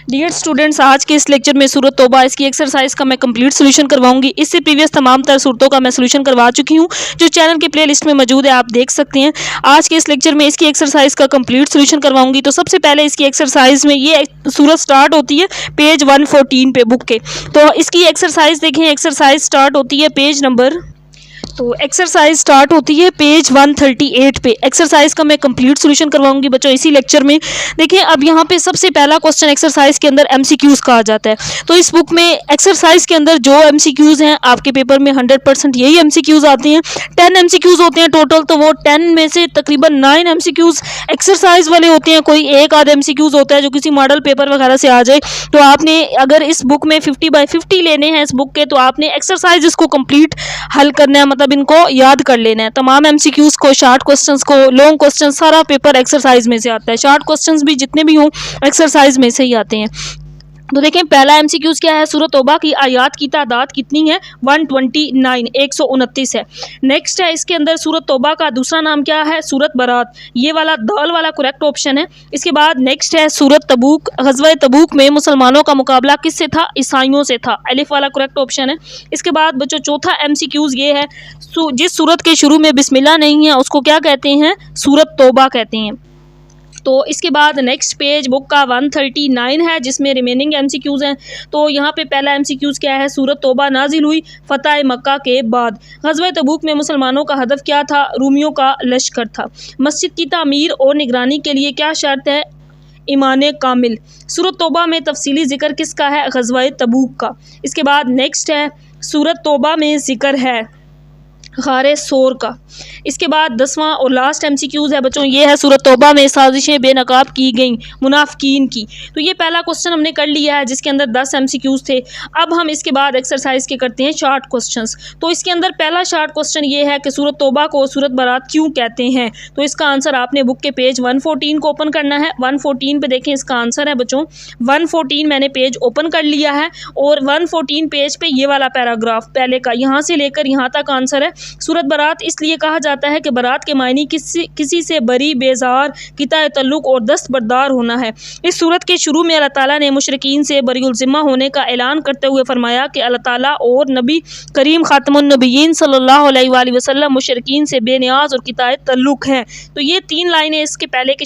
Dear students, आज के इस लेक्चर में सूरत तौबा इसकी एक्सरसाइज का मैं कंप्लीट सोल्यूशन करवाऊंगी। इससे प्रीवियस तमाम तर सूरतों का मैं सोल्यूशन करवा चुकी हूं, जो चैनल के प्लेलिस्ट में मौजूद है, आप देख सकते हैं। आज के इस लेक्चर में इसकी एक्सरसाइज का कंप्लीट सोल्यूशन करवाऊंगी। तो सबसे पहले इसकी एक्सरसाइज में ये सूरत स्टार्ट होती है पेज 114 पे बुक के। तो इसकी एक्सरसाइज देखें, एक्सरसाइज स्टार्ट होती है पेज नंबर, तो एक्सरसाइज स्टार्ट होती है पेज 138 पे। एक्सरसाइज का मैं कंप्लीट सॉल्यूशन करवाऊंगी बच्चों इसी लेक्चर में। देखिए, अब यहाँ पे सबसे पहला क्वेश्चन एक्सरसाइज के अंदर एमसीक्यूज कहा जाता है। तो इस बुक में एक्सरसाइज के अंदर जो एमसीक्यूज हैं, आपके पेपर में 100% यही एमसीक्यूज आते हैं। 10 एमसीक्यूज होते हैं टोटल, तो वो 10 में से तकरीबन 9 एमसीक्यूज एक्सरसाइज वाले होते हैं। कोई एक आध एमसीक्यूज होता है जो किसी मॉडल पेपर वगैरह से आ जाए। तो आपने अगर इस बुक में 50/50 लेने हैं इस बुक के, तो आपने एक्सरसाइज को कंप्लीट हल करना है, मतलब इनको याद कर लेना है। तमाम एमसीक्यूज को, शॉर्ट क्वेश्चंस को, लॉन्ग क्वेश्चन, सारा पेपर एक्सरसाइज में से आता है। शॉर्ट क्वेश्चंस भी जितने भी हों एक्सरसाइज में से ही आते हैं। तो देखें, पहला एमसीक्यूज क्या है, सूरत तौबा की आयात की तादाद कितनी है? 129, 129 है। नेक्स्ट है, इसके अंदर सूरत तौबा का दूसरा नाम क्या है? सूरत बरात। ये वाला दाल वाला करेक्ट ऑप्शन है। इसके बाद नेक्स्ट है सूरत तबूक। ग़ज़वा तबूक में मुसलमानों का मुकाबला किससे था? ईसाइयों से था। अलिफ वाला करेक्ट ऑप्शन है। इसके बाद बच्चों चौथा एमसीक्यूज ये है, जिस सूरत के शुरू में बिस्मिल्लाह नहीं है उसको क्या कहते हैं? सूरत तौबा कहते हैं। तो इसके बाद नेक्स्ट पेज बुक का 139 है, जिसमें रिमेनिंग एमसीक्यूज हैं। तो यहाँ पे पहला एमसीक्यूज क्या है? सूरत तौबा नाजिल हुई फतह मक्का के बाद। ग़ज़वा तबूक में मुसलमानों का हदफ क्या था? रूमियों का लश्कर था। मस्जिद की तामीर और निगरानी के लिए क्या शर्त है? ईमान कामिल। सूरत तौबा में तफसीली जिक्र किसका है? ग़ज़वा तबूक का। इसके बाद नेक्स्ट है, सूरत तौबा में जिक्र है गारे सोर का। इसके बाद 10वां और लास्ट एमसीक्यूज है बच्चों, ये है सूरत तौबा में साजिशें बेनकाब की गई मुनाफिकीन की। तो ये पहला क्वेश्चन हमने कर लिया है, जिसके अंदर 10 एमसीक्यूज थे। अब हम इसके बाद एक्सरसाइज के करते हैं शॉर्ट क्वेश्चंस। तो इसके अंदर पहला शॉर्ट क्वेश्चन ये है कि सूरत तौबा को सूरत बरात क्यों कहते हैं? तो इसका आंसर आपने बुक के पेज 114 को ओपन करना है। 114 पे देखें, इसका आंसर है बच्चों 114। मैंने पेज ओपन कर लिया है और 114 पेज पे ये वाला पैराग्राफ पहले का, यहाँ से लेकर यहाँ तक आंसर है। सूरत बरात इसलिए कहा जाता है कि बरात के मायने किसी से बरी, बेजार, किताए तल्लुक और दस्तबरदार होना है। इस सूरत के शुरू में अल्लाह ताला ने मुशरिकीन से बरीउल ज़िम्मा होने का ऐलान करते हुए फरमाया कि अल्लाह ताला और नबी करीम खातमुन नबीयीन सल्लल्लाहु अलैहि वसल्लम मुशरिकीन से बेनियाज और किताए तल्लुक हैं। तो ये 3 लाइनें इसके पहले के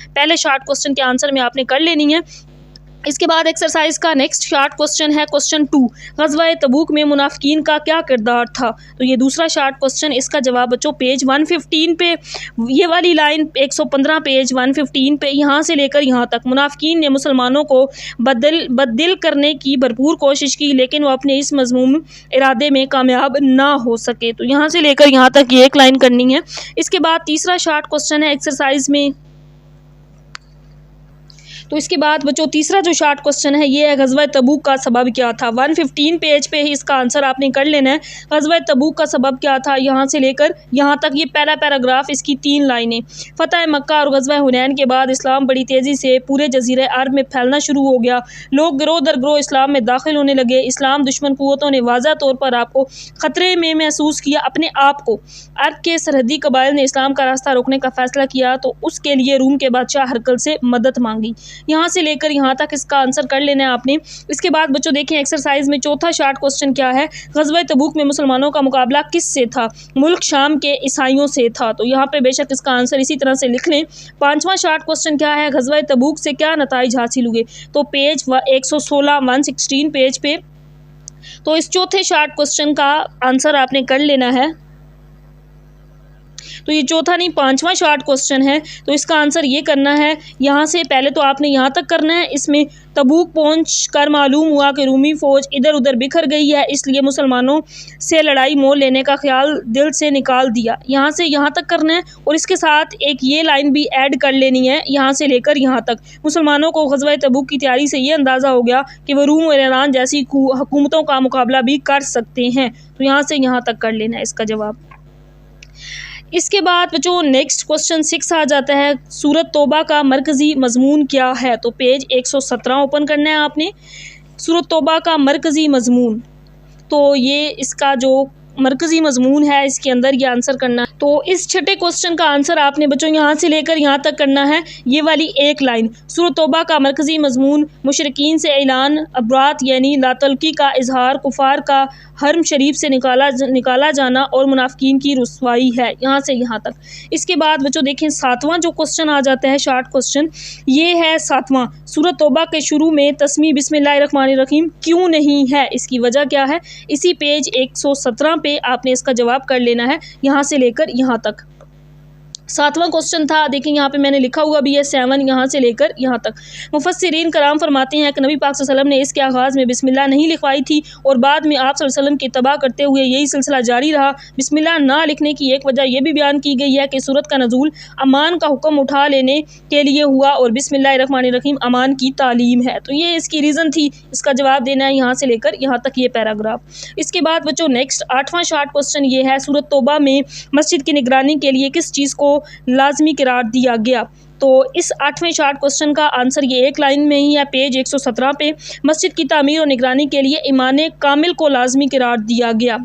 पहले शॉर्ट क्वेश्चन के आंसर में आपने कर लेनी है। इसके बाद एक्सरसाइज का नेक्स्ट शॉर्ट क्वेश्चन है क्वेश्चन 2। ग़ज़वा तबूक में मुनाफिकीन का क्या किरदार था? तो ये दूसरा शॉर्ट क्वेश्चन, इसका जवाब बच्चों पेज 115 पे, ये वाली लाइन 115 पेज 115 पे, यहाँ से लेकर यहाँ तक। मुनाफिकीन ने मुसलमानों को बददिल करने की भरपूर कोशिश की, लेकिन वो अपने इस मज़मूम इरादे में कामयाब ना हो सके। तो यहाँ से लेकर यहाँ तक ये एक लाइन करनी है। इसके बाद तीसरा शॉर्ट क्वेश्चन है एक्सरसाइज में। तो इसके बाद बच्चों तीसरा जो शॉर्ट क्वेश्चन है ये है, ग़ज़वा तबूक का सबब क्या था? 115 पेज पे ही इसका आंसर आपने कर लेना है। ग़ज़वा तबूक का सबब क्या था, यहाँ से लेकर यहाँ तक ये पहला पैराग्राफ, इसकी 3 लाइनें। फ़तह मक्का और ग़ज़वा हुनैन के बाद इस्लाम बड़ी तेज़ी से पूरे जज़ीरे अरब में फैलना शुरू हो गया। लोग गिरोह दर गिरोह इस्लाम में दाखिल होने लगे। इस्लाम दुश्मन क़ुव्वतों ने वाज़ा तौर पर आपको ख़तरे में महसूस किया। अपने आप को अरब के सरहदी कबाइल ने इस्लाम का रास्ता रोकने का फ़ैसला किया, तो उसके लिए रूम के बादशाह हरकल से मदद मांगी। यहाँ से लेकर यहाँ तक इसका आंसर कर लेना है आपने। इसके बाद बच्चों देखें एक्सरसाइज में चौथा शॉर्ट क्वेश्चन क्या है? ग़ज़वा तबूक में मुसलमानों का मुकाबला किससे था? मुल्क शाम के ईसाइयों से था। तो यहाँ पे बेशक इसका आंसर इसी तरह से लिख लें। 5वां शॉर्ट क्वेश्चन क्या है? ग़ज़वा तबूक से क्या नताइज हासिल हुए? तो पेज 116 116 पेज पे। तो इस चौथे शॉर्ट क्वेश्चन का आंसर आपने कर लेना है। तो ये चौथा नहीं 5वां शॉर्ट क्वेश्चन है, तो इसका आंसर ये करना है। यहाँ से पहले तो आपने यहाँ तक करना है। इसमें तबूक पहुँच कर मालूम हुआ कि रूमी फ़ौज इधर उधर बिखर गई है, इसलिए मुसलमानों से लड़ाई मोल लेने का ख्याल दिल से निकाल दिया। यहाँ से यहाँ तक करना है और इसके साथ एक ये लाइन भी ऐड कर लेनी है, यहाँ से लेकर यहाँ तक। मुसलमानों को ग़ज़वा तबूक की तैयारी से ये अंदाज़ा हो गया कि वह रूम और ईरान जैसी हुकूमतों का मुकाबला भी कर सकते हैं। तो यहाँ से यहाँ तक कर लेना है इसका जवाब। इसके बाद बच्चों नेक्स्ट क्वेश्चन 6 आ जाता है, सूरत तौबा का मरकज़ी मज़मून क्या है? तो पेज 117 ओपन करना है आपने। सूरत तौबा का मरकज़ी मज़मून, तो ये इसका जो मरकज़ी मजमून है इसके अंदर, ये आंसर करना है। तो इस छठे क्वेश्चन का आंसर आपने बच्चों यहाँ से लेकर यहाँ तक करना है। ये वाली एक लाइन, सूरत तौबा का मरकज़ी मजमून मुशरिकीन से ऐलान अबरात यानी लातल्की का इजहार, कुफार का हरम शरीफ से निकाला जाना और मुनाफिकीन की रुसवाई है, यहाँ से यहाँ तक। इसके बाद बच्चों देखें 7वां जो क्वेश्चन आ जाता है, शॉर्ट क्वेश्चन, ये है 7वां, सूरत तौबा के शुरू में तस्मी बिस्मिल्लाहिर्रहमानिर्रहीम क्यों नहीं है, इसकी वजह क्या है। इसी पेज 117 पे आपने इसका जवाब कर लेना है, यहाँ से लेकर यहाँ तक। 7वां क्वेश्चन था, देखें यहाँ पे मैंने लिखा हुआ भी है 7, यहाँ से लेकर यहाँ तक। मुफस्सिरीन कराम फरमाते हैं कि नबी पाक सल्लल्लाहु अलैहि वसल्लम ने इसके आगाज़ में बिस्मिल्लाह नहीं लिखवाई थी और बाद में आप सल्लल्लाहु अलैहि वसल्लम की तबाह करते हुए यही सिलसिला जारी रहा। बिस्मिल्लाह ना लिखने की एक वजह यह भी बयान की गई है कि सूरत का नज़ूल अमान का हुक्म उठा लेने के लिए हुआ और बिस्मिल्लाहिर्रहमानिर्रहीम अमान की तालीम है। तो ये इसकी रीज़न थी, इसका जवाब देना है यहाँ से लेकर यहाँ तक ये पैराग्राफ। इसके बाद बच्चों नेक्स्ट 8वां शॉर्ट क्वेश्चन ये है, सूरत तौबा में मस्जिद की निगरानी के लिए किस चीज़ को लाजमी करार दिया गया। तो इस 8वें शॉर्ट क्वेश्चन का आंसर ये एक लाइन में ही है, पेज 117 पे, मस्जिद की तामीर और निगरानी के लिए ईमान कामिल को लाजमी करार दिया गया।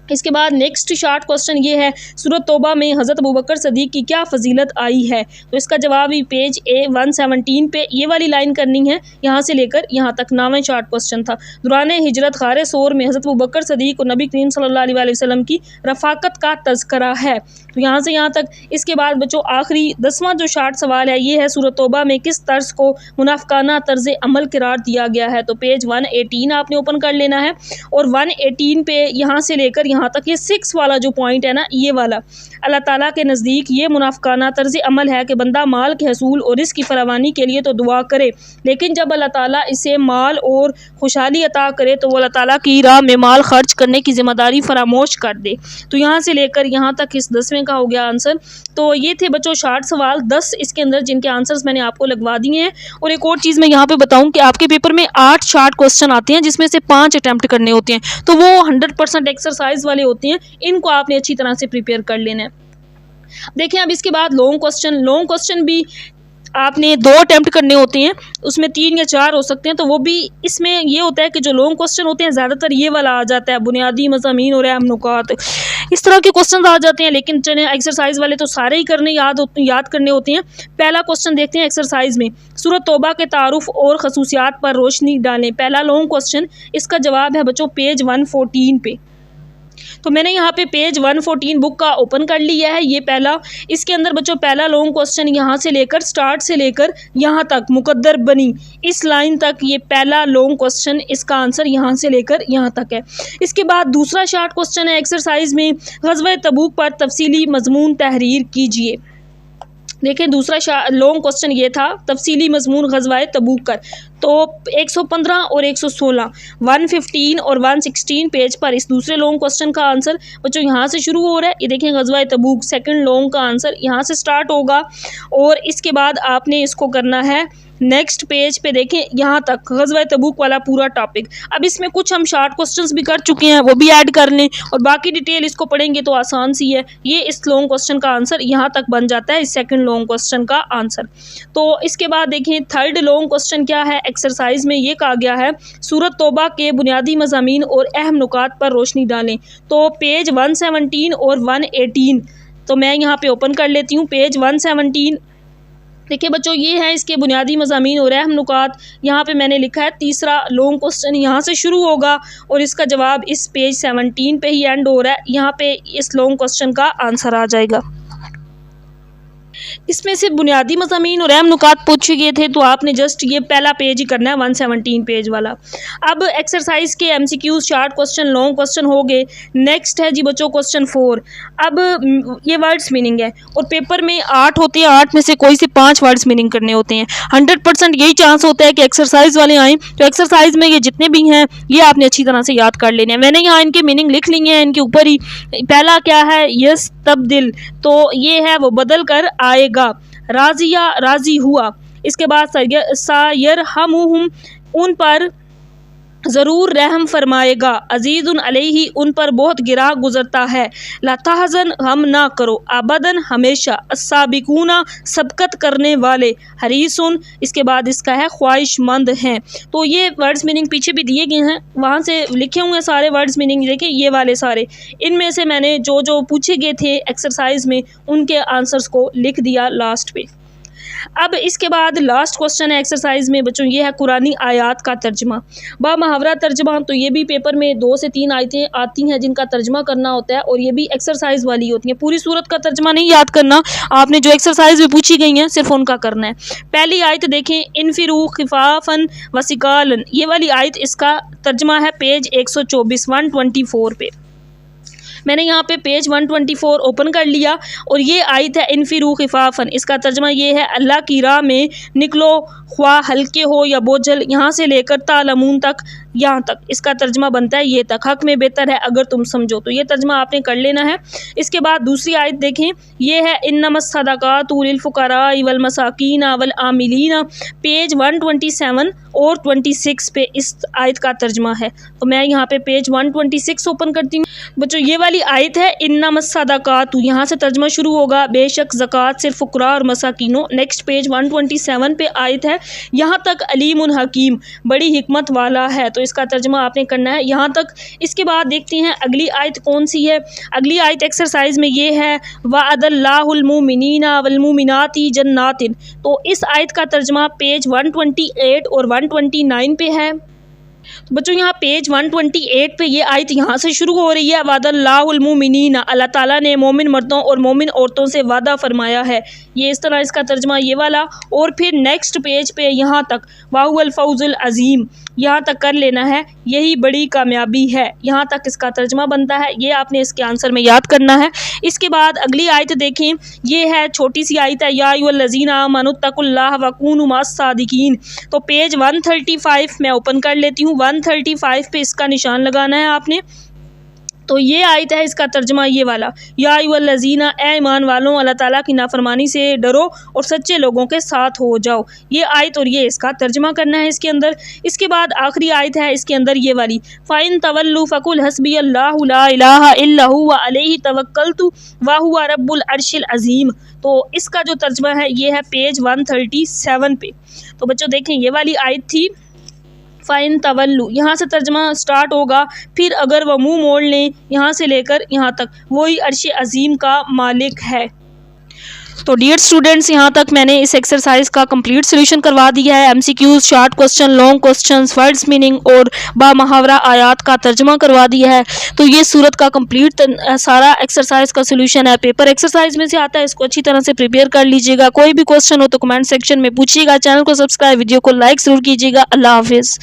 इसके बाद नेक्स्ट शॉर्ट क्वेश्चन ये है, सूरत तौबा में हज़रत अबू बकर सदीक की क्या फजीलत आई है। तो इसका जवाब भी पेज 117 पे ये वाली लाइन करनी है, यहाँ से लेकर यहाँ तक। 9वां शॉर्ट क्वेश्चन था, दौरान हिजरत खारे सोर में हज़रत अबू बकर सदीक और नबी करीम सल्लल्लाहु अलैहि वसल्लम की रफ़ाकत का तज़करा है। तो यहाँ से यहाँ तक। इसके बाद बच्चों आखिरी 10वां जो शॉर्ट सवाल है ये है, सूरत तौबा में किस तर्ज को मुनाफिकाना तर्ज अमल करार दिया गया है। तो पेज 118 आपने ओपन कर लेना है और 118 पे यहाँ से लेकर यहाँ तक ये 6 वाला जो पॉइंट है ना, ये वाला, अल्लाह ताला के नज़दीक ये मुनाफिकाना तर्ज अमल है कि बंदा माल के हसूल और रिज़्क़ की फरावानी के लिए तो दुआ करे, लेकिन जब अल्लाह ताला इसे माल और खुशहाली अता करे तो वो अल्लाह ताला की राह में माल खर्च करने की ज़िम्मेदारी फरामोश कर दे। तो यहाँ से लेकर यहाँ तक इस 10वें का हो गया आंसर। तो ये थे बच्चों शॉर्ट सवाल 10 इसके अंदर, जिनके आंसर्स मैंने आपको लगवा दिए हैं। और एक और चीज़ मैं यहाँ पे बताऊँ कि आपके पेपर में 8 शॉर्ट क्वेश्चन आते हैं, जिसमें से 5 अटैम्प्ट करने होते हैं, तो वो 100% एक्सरसाइज वाले होते हैं, इनको आपने अच्छी तरह से प्रिपेयर कर लेना है। देखें अब इसके बाद लॉन्ग क्वेश्चन भी आपने 2 अटैम्प्ट करने होते हैं, उसमें 3 या 4 हो सकते हैं। तो वो भी इसमें ये होता है कि जो लॉन्ग क्वेश्चन होते हैं ज़्यादातर ये वाला आ जाता है, बुनियादी मज़ामीन और अहम नुकात, इस तरह के क्वेश्चन आ जाते हैं। लेकिन चले एक्सरसाइज वाले तो सारे ही करने याद करने होते हैं। पहला क्वेश्चन देखते हैं एक्सरसाइज में, सूरत तौबा के तारुफ और खसूसियात पर रोशनी डालें। पहला लॉन्ग क्वेश्चन, इसका जवाब है बच्चों पेज 114 पे। तो मैंने यहाँ पे पेज 114 बुक का ओपन कर लिया है, ये पहला। इसके अंदर बच्चों पहला लॉन्ग क्वेश्चन यहाँ से लेकर स्टार्ट से लेकर यहाँ तक मुकद्दर बनी इस लाइन तक, ये पहला लॉन्ग क्वेश्चन, इसका आंसर यहाँ से लेकर यहाँ तक है। इसके बाद दूसरा शॉर्ट क्वेश्चन है एक्सरसाइज में, ग़ज़वा तबूक पर तफसीली मजमून तहरीर कीजिए। देखें दूसरा लॉन्ग क्वेश्चन ये था, तफसीली मजमून ग़ज़वा तबूक कर। तो 115 और 116, 115 और 116 पेज पर इस दूसरे लॉन्ग क्वेश्चन का आंसर बच्चों यहाँ से शुरू हो रहा है। ये देखें ग़ज़वा तबूक, सेकंड लॉन्ग का आंसर यहाँ से स्टार्ट होगा और इसके बाद आपने इसको करना है नेक्स्ट पेज पे, देखें यहाँ तक ग़ज़वा तबूक वाला पूरा टॉपिक। अब इसमें कुछ हम शॉर्ट क्वेश्चंस भी कर चुके हैं, वो भी ऐड कर लें और बाकी डिटेल इसको पढ़ेंगे तो आसान सी है। ये इस लॉन्ग क्वेश्चन का आंसर यहाँ तक बन जाता है, इस सेकंड लॉन्ग क्वेश्चन का आंसर। तो इसके बाद देखें थर्ड लॉन्ग क्वेश्चन क्या है एक्सरसाइज में, ये कहा गया है सूरत तौबा के बुनियादी मज़ामीन और अहम नुकात पर रोशनी डालें। तो पेज 117 और 118 तो मैं यहाँ पे ओपन कर लेती हूँ। पेज 117 देखिए बच्चों, ये है इसके बुनियादी मज़ामीन और अहम नुकात। यहाँ पे मैंने लिखा है तीसरा लॉन्ग क्वेश्चन यहाँ से शुरू होगा और इसका जवाब इस पेज 17 पे ही एंड हो रहा है। यहाँ पे इस लॉन्ग क्वेश्चन का आंसर आ जाएगा। इसमें से बुनियादी मज़ामीन और अहम नुकात पूछे गए थे, तो आपने जस्ट ये पहला पेज ही करना है, 117 पेज वाला। अब एक्सरसाइज के MCQs short question long question हो गए। नेक्स्ट है जी बच्चों क्वेश्चन 4। अब ये वर्ड्स मीनिंग है और पेपर में 8 होते हैं, 8 में से कोई से 5 वर्ड्स मीनिंग करने होते हैं। 100% यही चांस होता है कि एक्सरसाइज वाले आएँ, तो एक्सरसाइज में ये जितने भी हैं ये आपने अच्छी तरह से याद कर लेने हैं। मैंने यहाँ इनके मीनिंग लिख लिए हैं इनके ऊपर ही। पहला क्या है, यस तब्दिल, तो ये है वो बदल कर आएगा। राजिया राजी हुआ। इसके बाद सायर हम उन पर ज़रूर रहम फरमाएगा, अजीज़ुन अलैहि उन पर बहुत गिरा गुजरता है। ला तहज़न हम ना करो, अबदन हमेशा, अस्साबिकूना सबकत करने वाले, हरीसुन इसके बाद इसका है ख्वाहिशमंद हैं। तो ये वर्ड्स मीनिंग पीछे भी दिए गए हैं, वहाँ से लिखे हुए हैं सारे वर्ड्स मीनिंग। देखिए ये वाले सारे, इनमें से मैंने जो जो पूछे गए थे एक्सरसाइज में उनके आंसर्स को लिख दिया लास्ट पे। अब इसके बाद लास्ट क्वेश्चन है एक्सरसाइज में बच्चों, ये है कुरानी आयात का तर्जमा बा मुहावरा तर्जमा। तो ये भी पेपर में 2 से 3 आयतें आती हैं जिनका तर्जमा करना होता है, और ये भी एक्सरसाइज वाली होती हैं। पूरी सूरत का तर्जमा नहीं याद करना, आपने जो एक्सरसाइज में पूछी गई हैं सिर्फ उनका करना है। पहली आयत देखें, इनफिरू खिफाफन वसिकालन, ये वाली आयत इसका तर्जमा है पेज 124 124 पे। मैंने यहाँ पे पेज 124 ओपन कर लिया और ये आयत है इनफिरू खिफाफन, इसका तर्जमा ये है अल्लाह की राह में निकलो, ख्वा हल्के हो या बोझल, यहाँ से लेकर तालमून तक, यहाँ तक इसका तर्जमा बनता है ये तक, हक में बेहतर है अगर तुम समझो। तो ये तर्जमा आपने कर लेना है। इसके बाद दूसरी आयत देखें, ये है इन्नमस सदकातु लिल फुकराई वल मसाकीन वल आमिलीना, पेज 127 और 26 पे इस आयत का तर्जमा है। तो मैं यहाँ पे पेज 126 ओपन करती हूँ। बच्चों ये वाली आयत है इन्नमस सदकातु, यहाँ से तर्जमा शुरू होगा, बेशक ज़कात सिर्फ फुकरा और मसाकीनों। नेक्स्ट पेज 127 पे आयत है, यहाँ तक अलीमुन हकीम, बड़ी हिकमत वाला है। तो इसका तर्जमा आपने करना है यहाँ तक। इसके बाद देखते हैं अगली आयत कौन सी है। अगली आयत एक्सरसाइज में ये है वअदल्लाहुल मुमिनीना वल मुमिनाती जन्नातिन। तो इस आयत का तर्जमा पेज 128 और 129 पे है। तो बच्चों यहाँ पेज 128 पे ये आयत यहाँ से शुरू हो रही है, वादल्लाहुल मुमिनीना, अल्लाह ताला ने मोमिन मर्दों और मोमिन औरतों से वादा फरमाया है। ये इस तरह इसका तर्जमा ये वाला। और फिर नेक्स्ट पेज पे यहाँ तक वाहुल फौजुल अजीम, यहाँ तक कर लेना है, यही बड़ी कामयाबी है, यहाँ तक इसका तर्जमा बनता है। ये आपने इसके आंसर में याद करना है। इसके बाद अगली आयत देखें, ये है छोटी सी आयत है, या अय्युहल्लज़ीना आमनुत्तकुल्लाह वकूनु मअस सादिकीन। तो पेज 135 मैं ओपन कर लेती हूँ। 135 पे इसका निशान लगाना है आपने। तो ये आयत है, इसका तर्जमा ये वाला, या अय्युहल्लज़ीना ए ईमान वालों, अल्लाह ताला की नाफरमानी से डरो और सच्चे लोगों के साथ हो जाओ। ये आयत और ये इसका तर्जमा करना है इसके अंदर। इसके बाद आखिरी आयत है इसके अंदर ये वाली, फ़ाइन तवल्लु फ़कुल हस्बी अल्लाहु ला इलाहा इल्ला हुवा अलैहि तवक्कलतु व हुवा रब्बुल अर्शिल अज़ीम। तो इसका जो तर्जमा है ये है पेज 137 पे। तो बच्चों देखें ये वाली आयत थी फ़ाइन तवल्लु, यहाँ से तर्जमा स्टार्ट होगा, फिर अगर वह मुंह मोड़ लें यहाँ से लेकर यहाँ तक, वही अर्श अजीम का मालिक है। तो डियर स्टूडेंट्स, यहाँ तक मैंने इस एक्सरसाइज का कंप्लीट सोल्यूशन करवा दिया है। MCQs, short question, long questions, words meaning और बा मुहावरा आयात का तर्जमा करवा दिया है। तो ये सूरत का कंप्लीट सारा एक्सरसाइज का सोल्यूशन है, पेपर एक्सरसाइज में से आता है। इसको अच्छी तरह से प्रिपेयर कर लीजिएगा। कोई भी क्वेश्चन हो तो कमेंट सेक्शन में पूछिएगा। चैनल को सब्सक्राइब, वीडियो को लाइक ज़रूर कीजिएगा। अल्लाह हाफिज़।